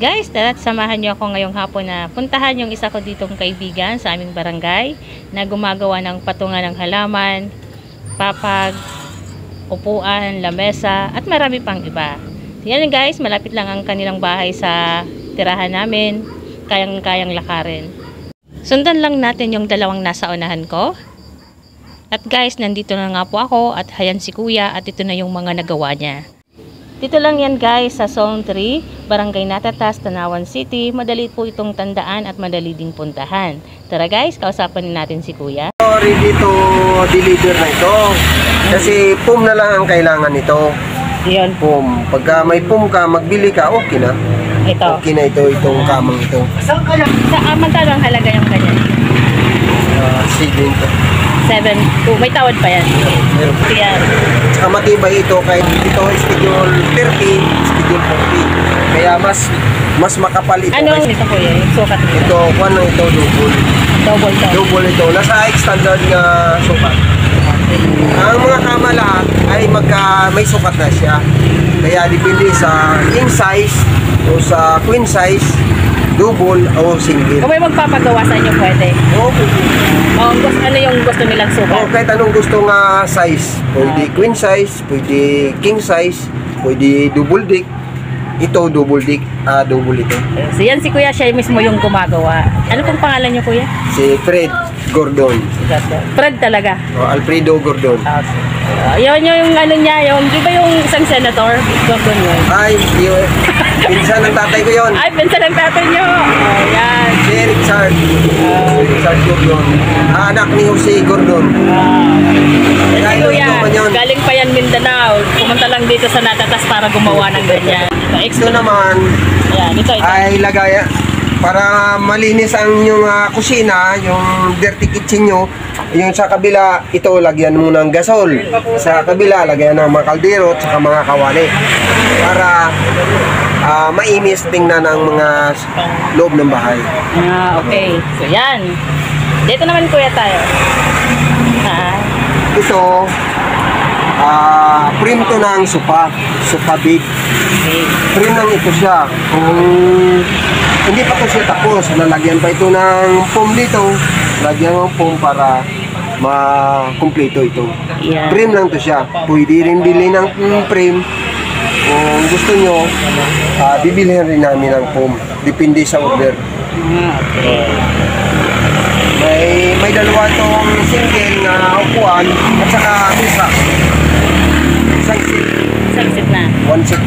Guys, tara't samahan niyo ako ngayong hapon na puntahan yung isa ko ditong kaibigan sa aming barangay na gumagawa ng patungan ng halaman, papag, upuan, lamesa at marami pang iba. Yan guys, malapit lang ang kanilang bahay sa tirahan namin, kayang-kayang lakarin. Sundan lang natin yung dalawang nasa unahan ko. At guys, nandito na nga po ako at hayan si Kuya at ito na yung mga nagawa niya. Dito lang yan guys sa Zone 3, Barangay Natatas, Tanawan City. Madali po itong tandaan at madali ding puntahan. Tara guys, kausapan natin si Kuya. Ready to deliver na ito. Kasi PUM na lang ang kailangan nito. Yan. PUM. Pagka may PUM ka, magbili ka, okay na. Ito. Okay na ito, itong kamang ito. Sa magkano ang halaga yung kanya? Sige ito. 7. May tawad pa yan. Yan. Saka matibay ito kahit ito schedule 30, schedule 40. Kaya mas makapal ito. Ano ito Kuya? Sukat nito? Ito, ano ito, double. Double to. Double ito. Nasa standard nga sukat. Ang mga kama lahat ay may sukat na siya. Kaya depende sa king size o sa queen size, double o single. Kung may magpapagawa sa inyo pwede? Oo, pwede. Ano yung gusto nilang sukat? Oo, kahit anong gusto nga size. Pwede queen size, pwede king size, pwede double dick. Ito double dick, double ito. So yan si Kuya, siya mismo yung gumagawa. Ano pong pangalan niyo Kuya? Si Fred Gordon. Fred talaga? Alfredo Gordon. Yun yung ano niya, yung, di ba yung isang senator? Gordon yun. Ay, pinsan ng tatay ko yun. Ay, pinsan ng tatay niyo. Yan. Si Richard. Richard Gordon. Anak ni Jose Gordon. Si Kuya, galing pa yan Mindanao. Pumunta lang dito sa Natatas para gumawa ng ganyan. Ito naman yan, ito. ay lagay para malinis ang inyong kusina, yung dirty kitchen nyo. Yung sa kabila, ito lagyan mo ng gasol. Sa kabila, lagyan ng mga kaldero at saka mga kawali. Para maimis tingnan ang mga loob ng bahay. Okay. So yan. Dito naman Kuya tayo. Ito, frame to ng sopa big. Frame lang ito siya. Kung hindi pa ito siya tapos, lalagyan pa ito ng foam dito. Lagyan ng foam para makumpleto ito. Yeah. Frame lang ito siya. Pwede rin bilhin ng frame. Kung gusto nyo, bibilhin rin namin ng foam. Depende sa order. Okay. May dalawa itong single na upuan at saka misa. Isang Sunset na. one seat.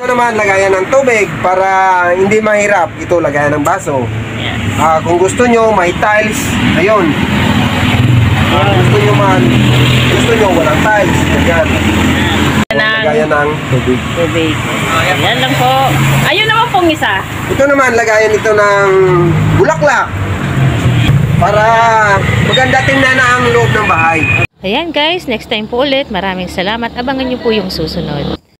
Ito naman, lagayan ng tubig para hindi mahirap. Ito, lagayan ng baso. Yeah. Kung gusto nyo, may tiles. Ayun. Gusto nyo walang tiles. Ayan. Lagayan ng tubig. Tubig. Yan lang po. Ayun naman pong isa. Ito naman, lagayan ito ng bulaklak. Para maganda tingnan na ang loob ng bahay. Ayan guys, next time po ulit. Maraming salamat. Abangan nyo po yung susunod.